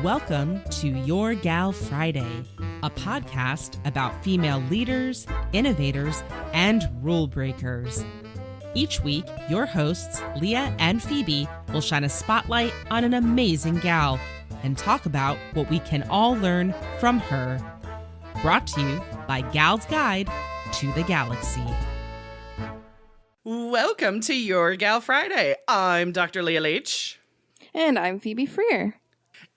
Welcome to Your Gal Friday, a podcast about female leaders, innovators, and rule breakers. Each week, your hosts, Leah and Phoebe, will shine a spotlight on an amazing gal and talk about what we can all learn from her. Brought to you by Gal's Guide to the Galaxy. Welcome to Your Gal Friday. I'm Dr. Leah Leach. And I'm Phoebe Freer.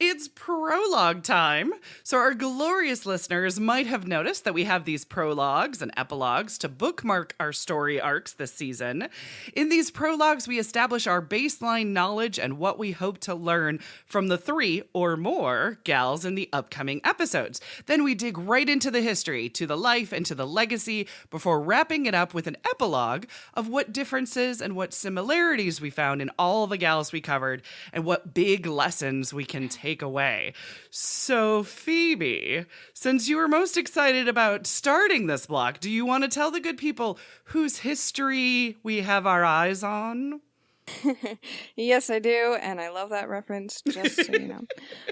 It's prologue time. So our glorious listeners might have noticed that we have these prologues and epilogues to bookmark our story arcs this season. In these prologues, we establish our baseline knowledge and what we hope to learn from the 3 or more gals in the upcoming episodes. Then we dig right into the history, to the life, and to the legacy before wrapping it up with an epilogue of what differences and what similarities we found in all the gals we covered and what big lessons we can take away. So, Phoebe, since you were most excited about starting this block, do you want to tell the good people whose history we have our eyes on? Yes, I do, and I love that reference, just so you know.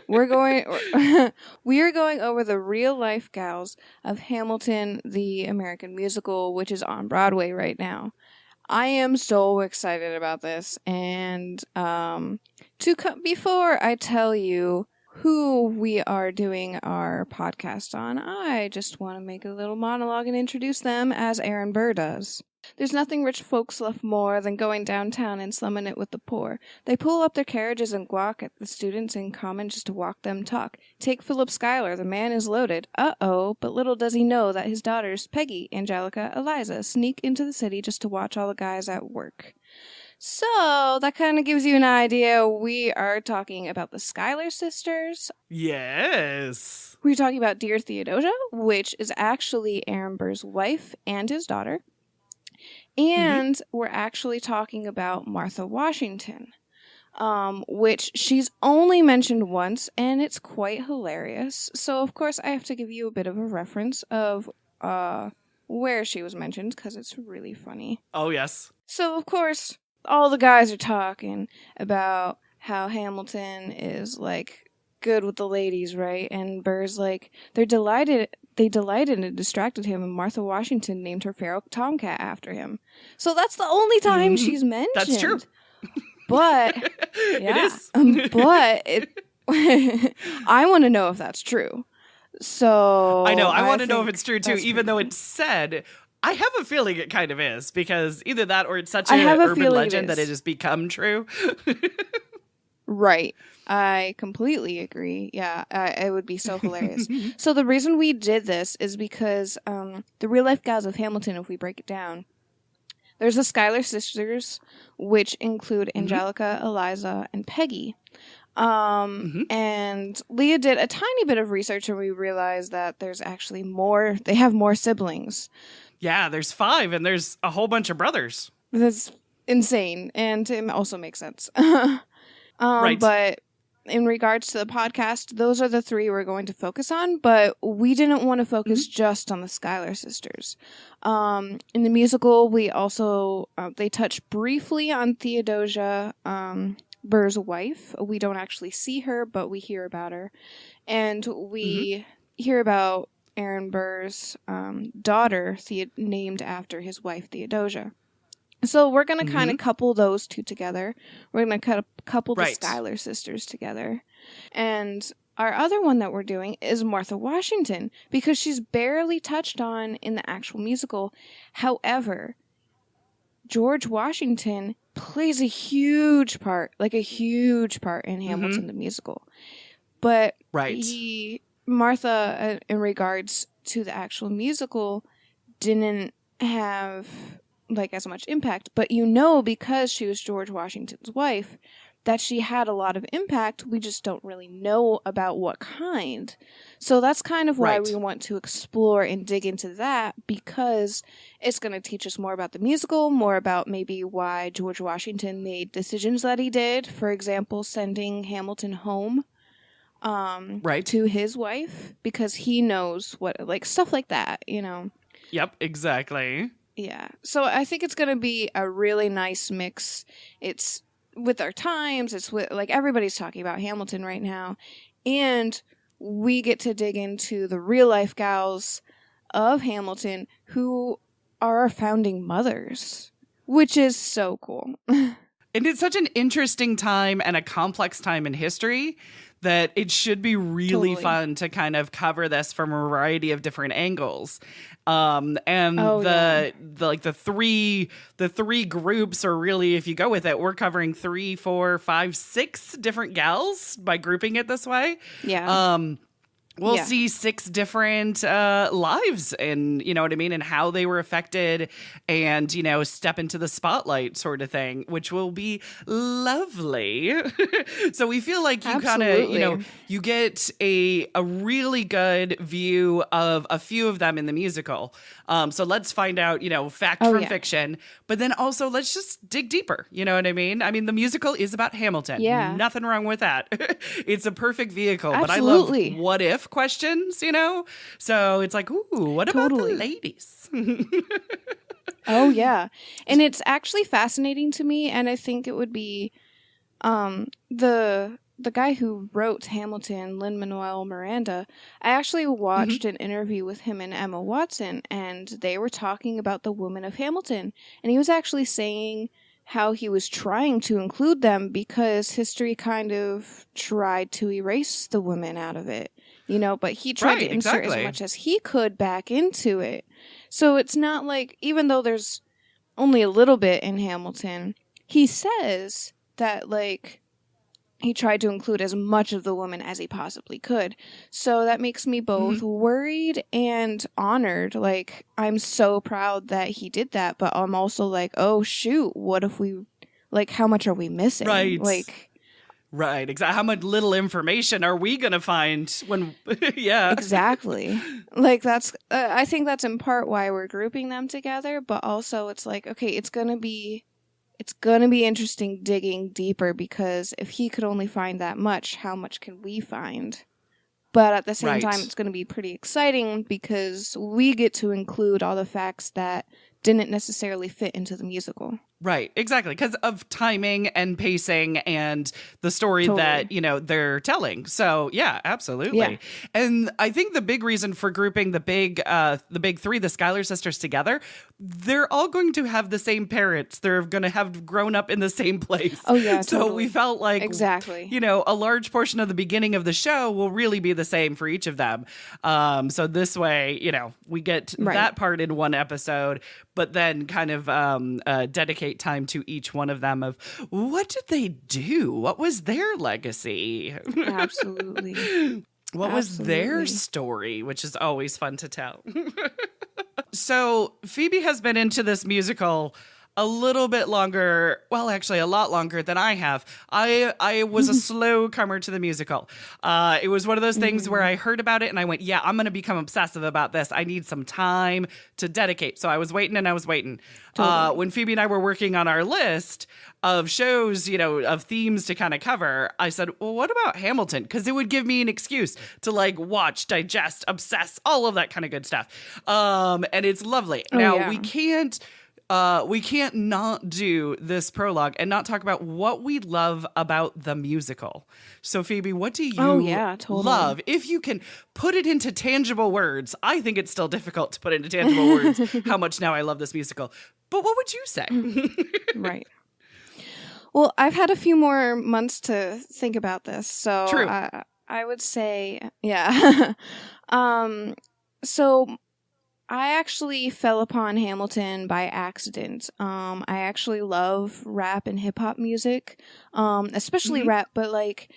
We are going over the real-life gals of Hamilton, the American musical, which is on Broadway right now. I am so excited about this, and before I tell you who we are doing our podcast on, I just want to make a little monologue and introduce them as Aaron Burr does. There's nothing rich folks love more than going downtown and slumming it with the poor. They pull up their carriages and gawk at the students in common just to walk them talk. Take Philip Schuyler, the man is loaded. Uh-oh, but little does he know that his daughters, Peggy, Angelica, Eliza, sneak into the city just to watch all the guys at work. So, that kind of gives you an idea. We are talking about the Schuyler Sisters. Yes. We're talking about Dear Theodosia, which is actually Aaron Burr's wife and his daughter. And we're actually talking about Martha Washington, which she's only mentioned once, and it's quite hilarious. So, of course, I have to give you a bit of a reference of where she was mentioned, because it's really funny. Oh, yes. So, of course, all the guys are talking about how Hamilton is, like, good with the ladies, right? And Burr's like, they delighted and distracted him, and Martha Washington named her feral tomcat after him. So that's the only time she's mentioned. That's true. But, yeah. It is. I want to know if that's true. So I know. I want to know if it's true, too, even though cool. it's said. I have a feeling it kind of is, because either that or it's such an urban legend that it has become true. Right. I completely agree. Yeah, it would be so hilarious. So the reason we did this is because the real-life gals of Hamilton, if we break it down, there's the Schuyler Sisters, which include Angelica, Eliza, and Peggy. And Leah did a tiny bit of research, and we realized that there's actually more. They have more siblings. Yeah, there's 5, and there's a whole bunch of brothers. That's insane, and it also makes sense. Right. But in regards to the podcast, those are the 3 we're going to focus on, but we didn't want to focus just on the Schuyler Sisters. In the musical, we also, they touch briefly on Theodosia, Burr's wife. We don't actually see her, but we hear about her. And we hear about Aaron Burr's daughter, named after his wife, Theodosia. So we're going to kind of couple those 2 together. We're going to couple the Schuyler Sisters together. And our other one that we're doing is Martha Washington, because she's barely touched on in the actual musical. However, George Washington plays a huge part in Hamilton the musical. But Martha, in regards to the actual musical, didn't have as much impact, but because she was George Washington's wife, that she had a lot of impact. We just don't really know about what kind. So that's kind of why we want to explore and dig into that, because it's going to teach us more about the musical, more about maybe why George Washington made decisions that he did. For example, sending Hamilton home to his wife, because he knows what, stuff like that, Yep, exactly. Yeah. So I think it's going to be a really nice mix. It's with our times. It's with, everybody's talking about Hamilton right now. And we get to dig into the real life gals of Hamilton who are our founding mothers, which is so cool. And it's such an interesting time and a complex time in history that it should be really fun to kind of cover this from a variety of different angles. And the three groups are really, if you go with it, we're covering 3, 4, 5, 6 different gals by grouping it this way. Yeah. We'll see 6 different lives and, you know what I mean, and how they were affected and, you know, step into the spotlight sort of thing, which will be lovely. So we feel like you kind of, you know, you get a really good view of a few of them in the musical. So let's find out, you know, fact from fiction, but then also let's just dig deeper. You know what I mean? I mean, the musical is about Hamilton. Yeah. Nothing wrong with that. It's a perfect vehicle, Absolutely. but I love what if questions, you know? So it's like, ooh, what about the ladies? Oh, yeah. And it's actually fascinating to me, and I think it would be the guy who wrote Hamilton, Lin-Manuel Miranda. I actually watched an interview with him and Emma Watson, and they were talking about the women of Hamilton. And he was actually saying how he was trying to include them because history kind of tried to erase the women out of it. You know, but he tried to insert as much as he could back into it. So it's not like, even though there's only a little bit in Hamilton, he says that, like, he tried to include as much of the woman as he possibly could. So that makes me both worried and honored. Like, I'm so proud that he did that, but I'm also like, oh, shoot, what if we, like, how much are we missing? Right. Like... Right, exactly. How much little information are we going to find when, Exactly. Like, that's, I think that's in part why we're grouping them together, but also it's like, okay, it's going to be interesting digging deeper because if he could only find that much, how much can we find? But at the same time, it's going to be pretty exciting because we get to include all the facts that didn't necessarily fit into the musical. Right, exactly, because of timing and pacing and the story that, you know, they're telling. So, yeah, absolutely. Yeah. And I think the big reason for grouping the big 3, the Schuyler sisters, together, they're all going to have the same parents. They're going to have grown up in the same place. Oh, yeah, So we felt like, exactly, you know, a large portion of the beginning of the show will really be the same for each of them. So this way, you know, we get that part in one episode, but then kind of dedicate time to each one of them of what did they do? What was their legacy? Absolutely. What was their story, which is always fun to tell. So Phoebe has been into this musical a little bit longer, well, actually a lot longer than I have. I was a slow comer to the musical. It was one of those things where I heard about it and I went, yeah, I'm going to become obsessive about this. I need some time to dedicate. So I was waiting and I was waiting. Totally. When Phoebe and I were working on our list of shows, you know, of themes to kind of cover, I said, well, what about Hamilton? Because it would give me an excuse to like watch, digest, obsess, all of that kind of good stuff. And it's lovely. Now, we can't not do this prologue and not talk about what we love about the musical. So, Phoebe, what do you love? If you can put it into tangible words, I think it's still difficult to put into tangible words how much now I love this musical. But what would you say? Right. Well, I've had a few more months to think about this. So True. I would say, yeah. So I actually fell upon Hamilton by accident. I actually love rap and hip hop music, especially rap, but like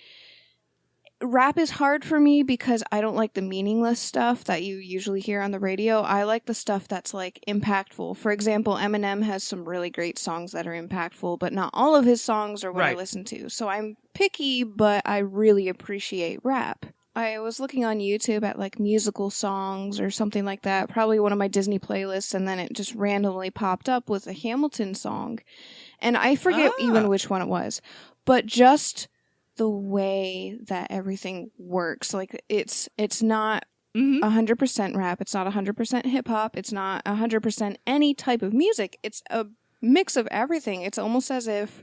rap is hard for me because I don't like the meaningless stuff that you usually hear on the radio. I like the stuff that's like impactful. For example, Eminem has some really great songs that are impactful, but not all of his songs are what I listen to. So I'm picky, but I really appreciate rap. I was looking on YouTube at like musical songs or something like that, probably one of my Disney playlists, and then it just randomly popped up with a Hamilton song. And I forget even which one it was, but just the way that everything works. Like it's not 100% rap, it's not 100% hip hop, it's not 100% any type of music. It's a mix of everything. It's almost as if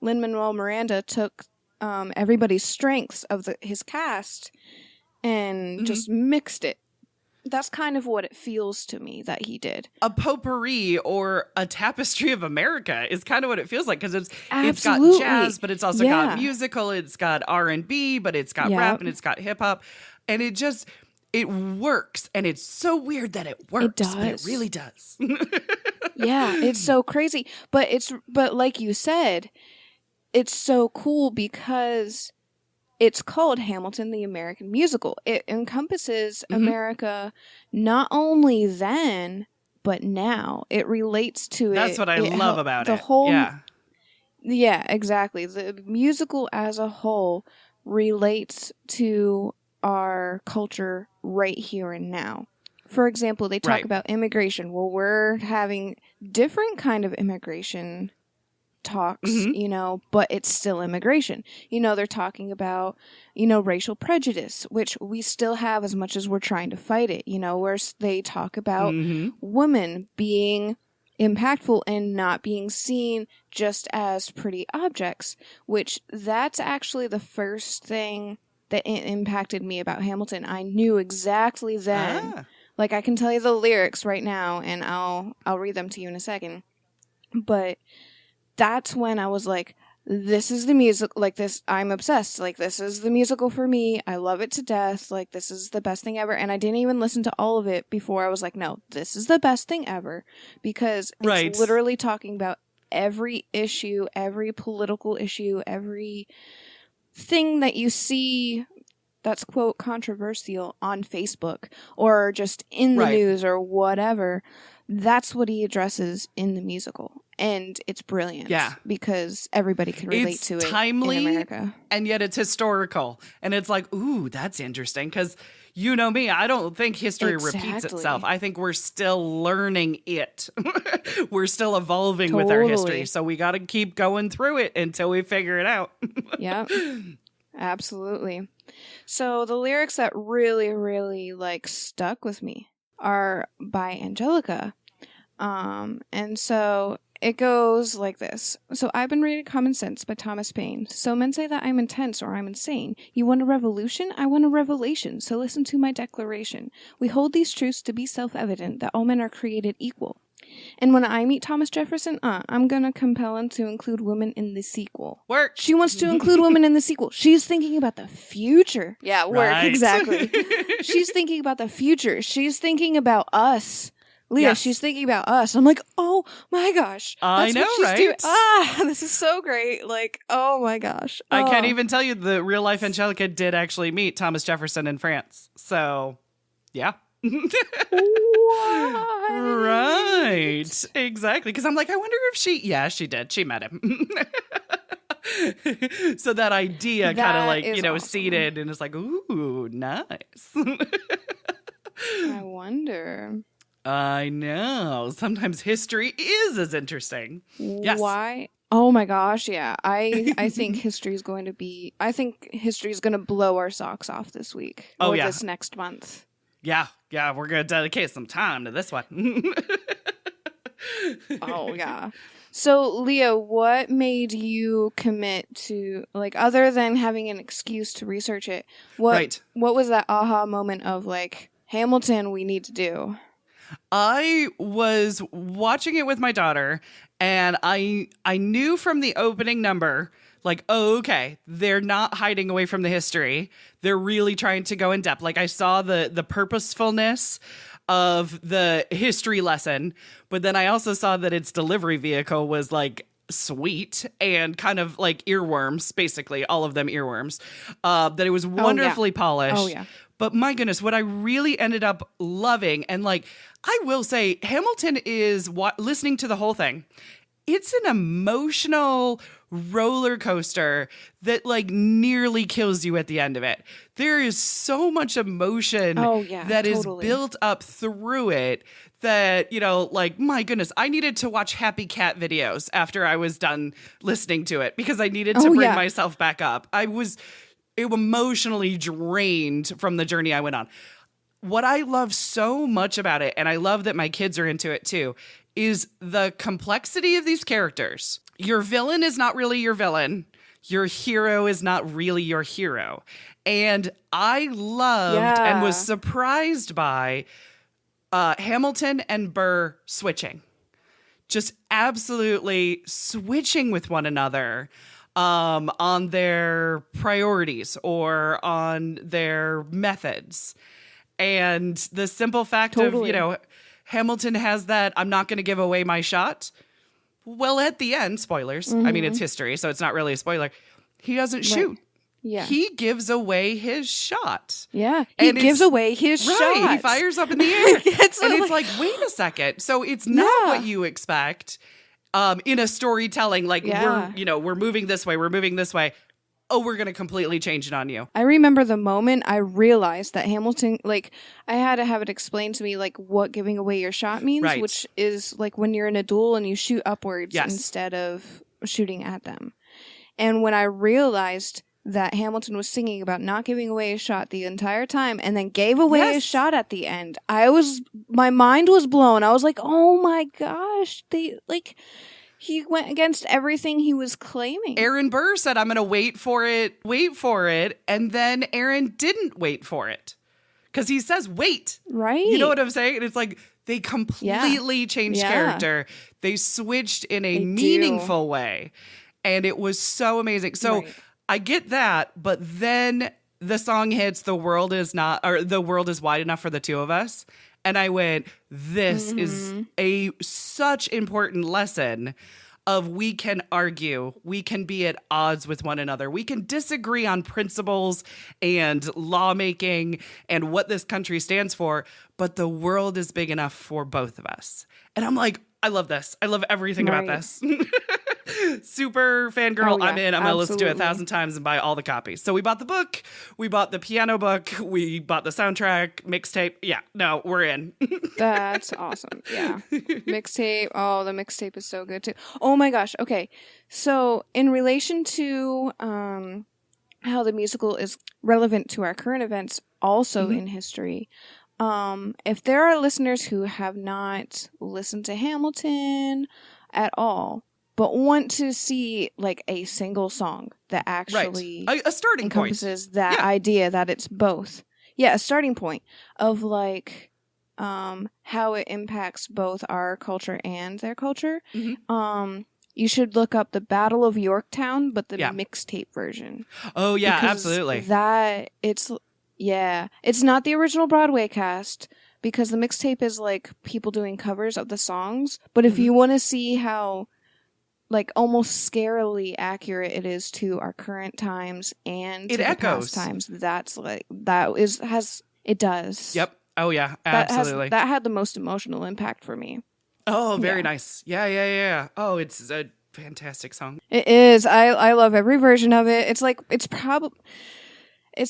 Lin-Manuel Miranda took everybody's strengths of his cast and just mixed it. That's kind of what it feels to me that he did. A potpourri or a tapestry of America is kind of what it feels like, because it's got jazz, but it's also got musical, it's got R&B, but it's got rap and it's got hip hop, and it works, and it's so weird that it works. It does. But it really does. Yeah, it's so crazy, but like you said, it's so cool because it's called Hamilton the American Musical. It encompasses America not only then, but now. It relates to That's what I love about it. Yeah, exactly. The musical as a whole relates to our culture right here and now. For example, they talk about immigration. Well, we're having different kind of immigration talks, but it's still immigration. They're talking about, racial prejudice, which we still have as much as we're trying to fight it, where they talk about women being impactful and not being seen just as pretty objects, which that's actually the first thing that impacted me about Hamilton. I knew exactly then, like I can tell you the lyrics right now and I'll read them to you in a second, but that's when I was like, this is the music, like this, I'm obsessed, like this is the musical for me, I love it to death, like this is the best thing ever. And I didn't even listen to all of it before I was like, no, this is the best thing ever, because it's literally talking about every issue, every political issue, every thing that you see that's quote controversial on Facebook or just in the news or whatever. That's what he addresses in the musical. And it's brilliant. Yeah. Because everybody can relate to it. It's timely in America. And yet it's historical. And it's like, ooh, that's interesting. Because you know me, I don't think history repeats itself. I think we're still learning it. We're still evolving with our history. So we got to keep going through it until we figure it out. Yeah. Absolutely. So the lyrics that really, really stuck with me are by Angelica. And so it goes like this. So I've been reading Common Sense by Thomas Paine. So men say that I'm intense or I'm insane. You want a revolution? I want a revelation. So listen to my declaration. We hold these truths to be self-evident that all men are created equal. And when I meet Thomas Jefferson, I'm going to compel him to include women in the sequel. Work. She wants to include women in the sequel. She's thinking about the future. Yeah, work, exactly. She's thinking about the future. She's thinking about us. Leah, she's thinking about us. I'm like, oh my gosh. I know, right? This is so great. Oh my gosh. I can't even tell you the real life Angelica did actually meet Thomas Jefferson in France. So, yeah. Right. Exactly. Because I'm like, I wonder if she did. She met him. So that idea kind of awesome. Seeded and it's like, ooh, nice. I wonder. I know. Sometimes history is as interesting. Yes. Why? Oh my gosh, yeah. I think history is going to blow our socks off this week. Or this next month. Yeah, we're going to dedicate some time to this one. Oh, yeah. So, Leah, what made you commit to, other than having an excuse to research it, what was that aha moment of, Hamilton, we need to do? I was watching it with my daughter, and I knew from the opening number, okay, they're not hiding away from the history. They're really trying to go in depth. I saw the purposefulness of the history lesson, but then I also saw that its delivery vehicle was sweet and kind of earworms, basically, all of them earworms, that it was wonderfully polished. Oh, yeah. But my goodness, what I really ended up loving, and I will say, Hamilton is listening to the whole thing. It's an emotional roller coaster that nearly kills you at the end of it. There is so much emotion that is built up through it that, my goodness, I needed to watch Happy Cat videos after I was done listening to it because I needed to bring myself back up. I was emotionally drained from the journey I went on. What I love so much about it, and I love that my kids are into it too, is the complexity of these characters. Your villain is not really your villain. Your hero is not really your hero. And I loved and was surprised by Hamilton and Burr switching. Just absolutely switching with one another on their priorities or on their methods. And the simple fact of, Hamilton has that, I'm not going to give away my shot. Well, at the end, spoilers. I mean, it's history, so it's not really a spoiler. He doesn't shoot. Yeah. He gives away his shot. Yeah. He gives away his shot. He fires up in the air. It's like, wait a second. So it's not what you expect in a storytelling. Like, we're moving this way. We're moving this way. Oh, we're going to completely change it on you. I remember the moment I realized that Hamilton, like, I had to have it explained to me, like, what giving away your shot means, which is, like, when you're in a duel and you shoot upwards instead of shooting at them. And when I realized that Hamilton was singing about not giving away his shot the entire time and then gave away his shot at the end, my mind was blown. I was like, oh my gosh, he went against everything he was claiming. Aaron Burr said, I'm going to wait for it. And then Aaron didn't wait for it. Because he says, wait. Right. You know what I'm saying? And it's like, they completely changed character. They switched in a meaningful way. And it was so amazing. So I get that. But then the song hits, the world is wide enough for the two of us. And I went, this is such important lesson of we can argue, we can be at odds with one another. We can disagree on principles and lawmaking and what this country stands for, but the world is big enough for both of us. And I'm like, I love this. I love everything about this. Super fangirl. I'm in. I'm going to listen to it 1,000 times and buy all the copies. So we bought the book. We bought the piano book. We bought the soundtrack, mixtape. Yeah, no, we're in. That's awesome. Yeah. Mixtape. Oh, the mixtape is so good too. Oh my gosh. Okay. So in relation to how the musical is relevant to our current events, also in history, if there are listeners who have not listened to Hamilton at all, but want to see like a single song that actually a starting encompasses that idea that it's both. Yeah, a starting point of like how it impacts both our culture and their culture. You should look up the Battle of Yorktown, but the mixtape version. Oh yeah, because absolutely. It's not the original Broadway cast because the mixtape is like people doing covers of the songs. But if you want to see how like almost scarily accurate it is to our current times and to the past times, that's like it does. Yep. Oh yeah, absolutely. That had the most emotional impact for me. Oh, very nice. Yeah. Oh, it's a fantastic song. It is. I love every version of it. It's like it's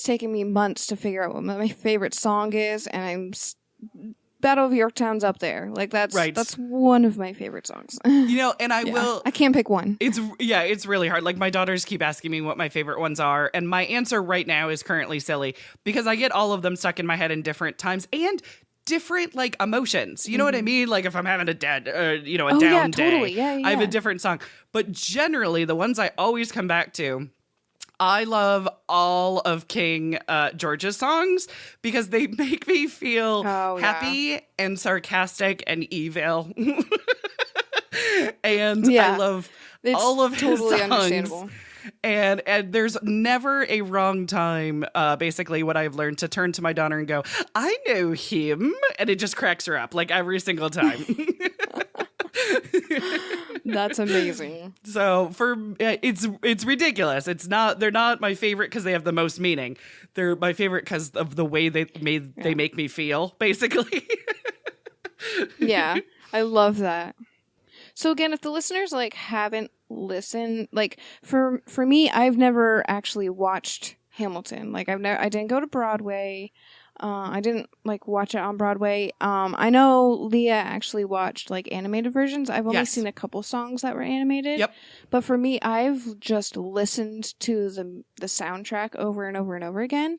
taken me months to figure out what my favorite song is, and Battle of Yorktown's up there. Like that's one of my favorite songs. And I can't pick one. It's really hard. Like my daughters keep asking me what my favorite ones are, and my answer right now is currently silly because I get all of them stuck in my head in different times and different like emotions. You know what I mean? Like if I'm having a down day, I have a different song. But generally the ones I always come back to, I love all of King George's songs because they make me feel happy and sarcastic and evil. And I love all of his songs. Understandable. And there's never a wrong time, basically, what I've learned, to turn to my daughter and go, I know him. And it just cracks her up, like, every single time. That's amazing. So it's ridiculous. They're not my favorite because they have the most meaning. They're my favorite because of the way they make me feel, basically. Yeah, I love that. So again, if the listeners like haven't listened, like for me, I've never actually watched Hamilton. Like I didn't go to Broadway. I didn't like watch it on Broadway. I know Leah actually watched like animated versions. I've only seen a couple songs that were animated. Yep. But for me, I've just listened to the soundtrack over and over and over again.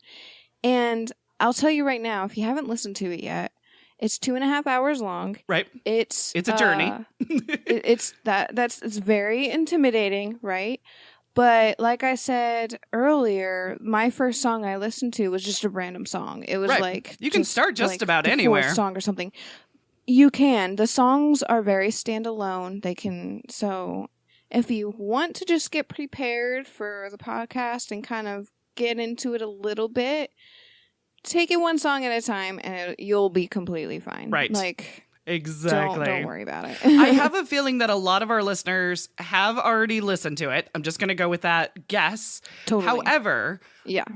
And I'll tell you right now, if you haven't listened to it yet, it's 2.5 hours long. Right. It's a journey. It's very intimidating, right? But like I said earlier, my first song I listened to was just a random song. It was like you can start just like about the anywhere. fourth song or something. You can. The songs are very standalone. They can. So if you want to just get prepared for the podcast and kind of get into it a little bit, take it one song at a time, and you'll be completely fine. Right. Like. Exactly. Don't worry about it. I have a feeling that a lot of our listeners have already listened to it. I'm just going to go with that guess. Totally. However,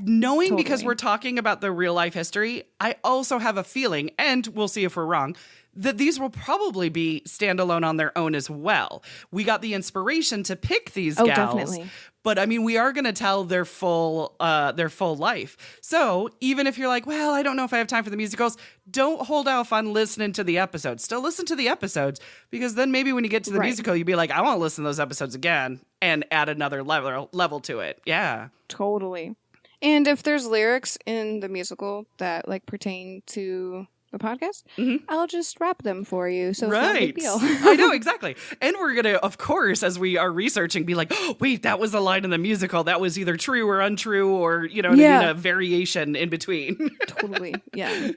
knowing because we're talking about the real life history, I also have a feeling, and we'll see if we're wrong, that these will probably be standalone on their own as well. We got the inspiration to pick these gals. Definitely. But I mean, we are going to tell their full life. So even if you're like, well, I don't know if I have time for the musicals, don't hold off on listening to the episodes. Still listen to the episodes, because then maybe when you get to the musical, you'll be like, I want to listen to those episodes again and add another level to it. Yeah, totally. And if there's lyrics in the musical that like pertain to the podcast, I'll just rap them for you. So it's not a big deal. I know, exactly. And we're going to, of course, as we are researching, be like, oh, wait, that was a line in the musical. That was either true or untrue, or, you know what I mean, a variation in between. Totally. Yeah.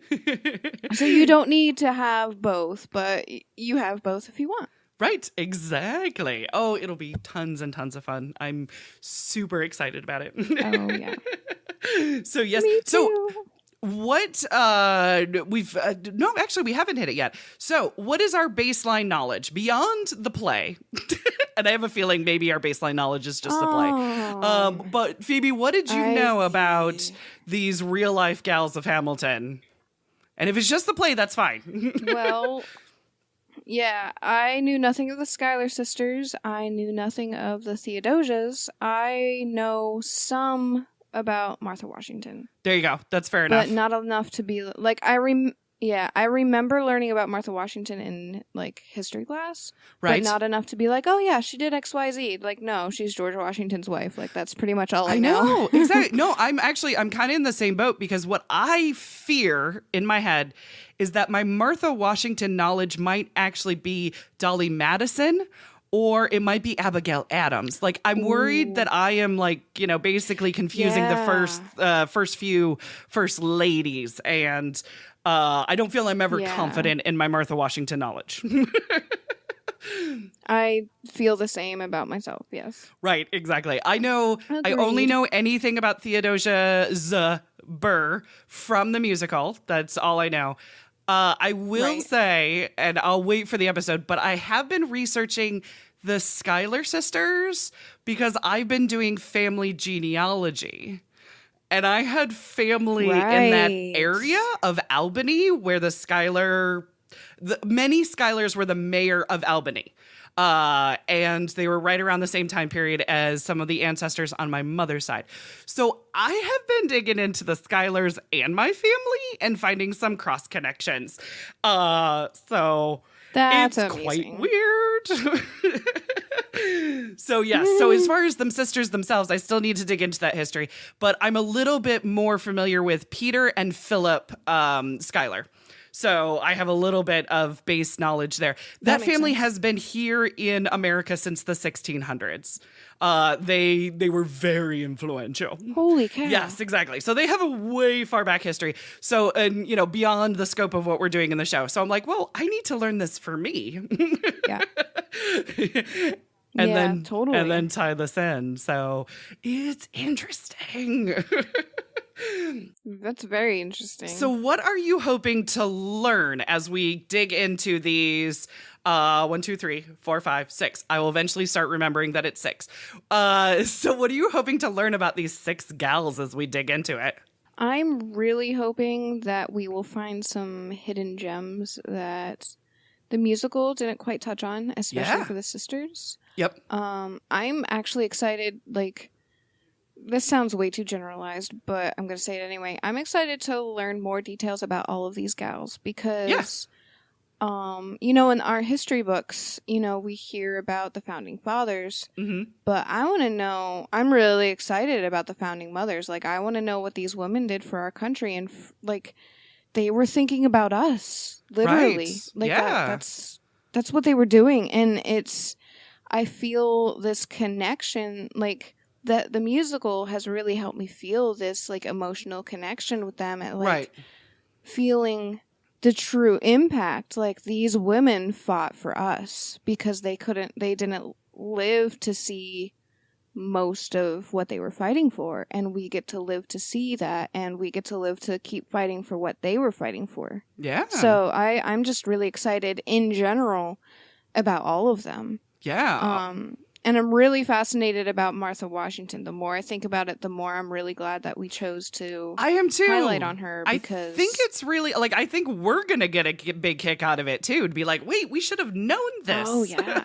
So you don't need to have both, but you have both if you want. Right, exactly. Oh, it'll be tons and tons of fun. I'm super excited about it. Oh, yeah. So, yes. Me too. So, what we haven't hit it yet. So what is our baseline knowledge beyond the play? And I have a feeling maybe our baseline knowledge is just the play. But Phoebe, what did you know about these real life gals of Hamilton? And if it's just the play, that's fine. Well, yeah, I knew nothing of the Schuyler Sisters. I knew nothing of the Theodosias. I know some about Martha Washington. There you go. That's fair enough. But not enough to be like I remember learning about Martha Washington in like history class. Right. But not enough to be like, oh yeah, she did XYZ. Like, no, she's George Washington's wife. Like, that's pretty much all I know. Exactly. No, I'm kind of in the same boat, because what I fear in my head is that my Martha Washington knowledge might actually be Dolly Madison, or it might be Abigail Adams. Like, I'm worried that I am, like, you know, basically confusing the first few first ladies. And I don't feel I'm ever confident in my Martha Washington knowledge. I feel the same about myself, yes. Right, exactly. I only know anything about Theodosia Burr from the musical. That's all I know. I will say, and I'll wait for the episode, but I have been researching the Schuyler Sisters because I've been doing family genealogy. And I had family in that area of Albany where many Schuylers were the mayor of Albany. And they were right around the same time period as some of the ancestors on my mother's side. So I have been digging into the Schuylers and my family and finding some cross connections. So that's it's amazing. Quite weird. So yes, so as far as them sisters themselves, I still need to dig into that history. But I'm a little bit more familiar with Peter and Philip Schuyler. So I have a little bit of base knowledge there. That family has been here in America since the 1600s. They were very influential. Holy cow. Yes, exactly. So they have a way far back history. So, and you know, beyond the scope of what we're doing in the show. So I'm like, well, I need to learn this for me. Yeah. And then tie this in. So it's interesting. That's very interesting. So what are you hoping to learn as we dig into these 1, 2, 3, 4, 5, 6? I will eventually start remembering that it's 6. So what are you hoping to learn about these 6 gals as we dig into it? I'm really hoping that we will find some hidden gems that the musical didn't quite touch on, especially for the sisters. Yep. I'm actually excited, like, this sounds way too generalized, but I'm going to say it anyway. I'm excited to learn more details about all of these gals because, you know, in our history books, you know, we hear about the founding fathers, but I want to know, I'm really excited about the founding mothers. Like, I want to know what these women did for our country and, like, they were thinking about us, literally. Like, that's what they were doing. And I feel this connection, like, that the musical has really helped me feel this like emotional connection with them and like Right. feeling the true impact. Like these women fought for us because they didn't live to see most of what they were fighting for, and we get to live to see that, and we get to live to keep fighting for what they were fighting for. Yeah. So I'm just really excited in general about all of them. Yeah. And I'm really fascinated about Martha Washington. The more I think about it, the more I'm really glad that we chose to I am too. highlight on her, because I think it's really, like, I think we're going to get a big kick out of it too. To be like, wait, we should have known this. Oh, yeah.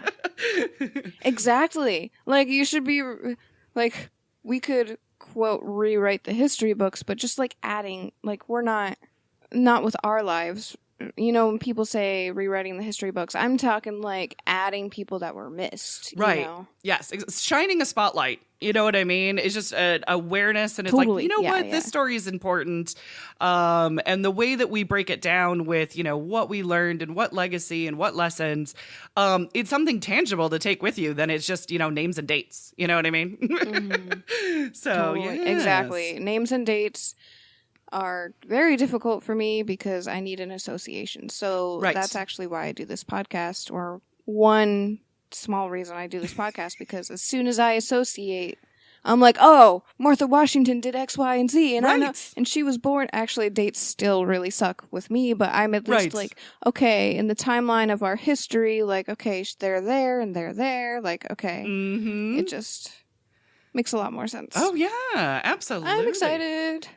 Exactly. Like, you should be, like, we could, quote, rewrite the history books, but just, like, adding, like, we're not with our lives. You know, when people say rewriting the history books, I'm talking, like, adding people that were missed. Right. You know? Yes. Shining a spotlight. You know what I mean? It's just awareness. And it's Totally. like, you know Yeah, what? yeah. This story is important. And the way that we break it down with, you know, what we learned and what legacy and what lessons, it's something tangible to take with you. Then it's just, you know, names and dates. You know what I mean? Mm-hmm. So, Totally. yes. Exactly. Names and dates are very difficult for me because I need an association. So Right. that's actually why I do this podcast, or one small reason I do this podcast, because as soon as I associate, I'm like, oh, Martha Washington did X, Y, and Z, and I know, Right. and she was born. Actually, dates still really suck with me, but I'm at least Right. like, okay, in the timeline of our history, like, okay, they're there and they're there, like, okay, Mm-hmm. it just makes a lot more sense. Oh, yeah, absolutely. I'm excited.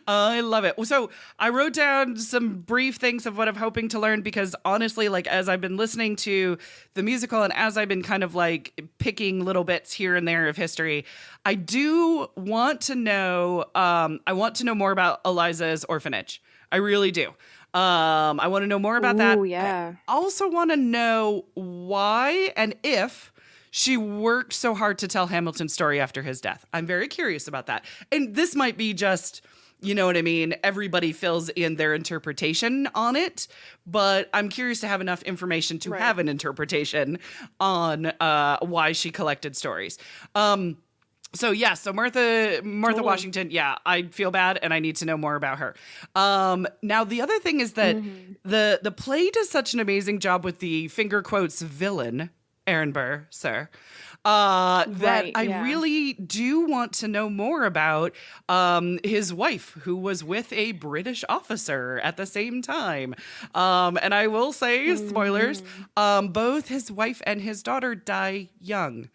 I love it. So I wrote down some brief things of what I'm hoping to learn, because honestly, like, as I've been listening to the musical and as I've been kind of like picking little bits here and there of history, I do want to know, I want to know more about Eliza's orphanage. I really do. I want to know more about that. Ooh, yeah. I also want to know why and if she worked so hard to tell Hamilton's story after his death. I'm very curious about that. And this might be just, you know what I mean, everybody fills in their interpretation on it, but I'm curious to have enough information to Right. have an interpretation on why she collected stories. So Martha Totally. Washington, yeah, I feel bad and I need to know more about her. Now the other thing is that the play does such an amazing job with the finger quotes villain, Aaron Burr, sir, that Right, I yeah. really do want to know more about his wife, who was with a British officer at the same time. And I will say, spoilers, both his wife and his daughter die young.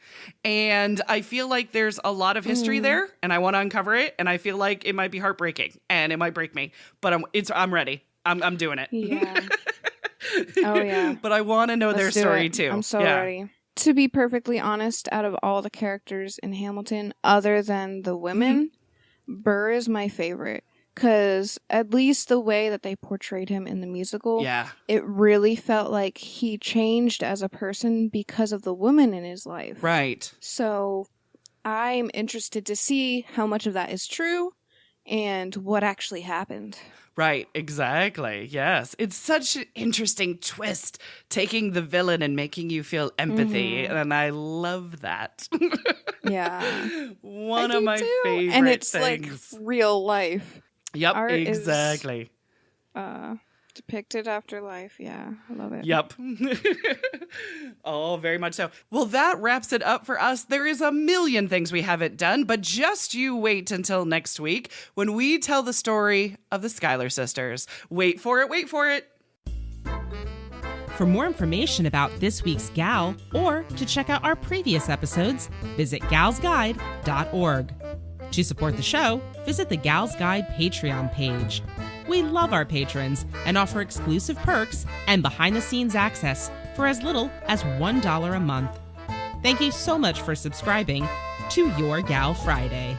And I feel like there's a lot of history there, and I want to uncover it, and I feel like it might be heartbreaking, and it might break me, but I'm ready. I'm doing it. Yeah. Oh, yeah. But I want to know their Let's do story it. too. I'm so Yeah. ready. To be perfectly honest, out of all the characters in Hamilton, other than the women, Burr is my favorite. Because at least the way that they portrayed him in the musical, Yeah. it really felt like he changed as a person because of the women in his life. Right. So I'm interested to see how much of that is true and what actually happened. Right, exactly. Yes. It's such an interesting twist, taking the villain and making you feel empathy. And I love that. Yeah. One I of do my too. favorite And it's things. like real life. Yep, art is- exactly. Depicted after life. Yeah, I love it. Yep. Oh, very much so. Well, that wraps it up for us. There is a million things we haven't done, but just you wait until next week when we tell the story of the Schuyler Sisters. Wait for it, wait for it. For more information about this week's Gal, or to check out our previous episodes, visit galsguide.org. To support the show, visit the Gals Guide Patreon page. We love our patrons and offer exclusive perks and behind-the-scenes access for as little as $1 a month. Thank you so much for subscribing to Your Gal Friday.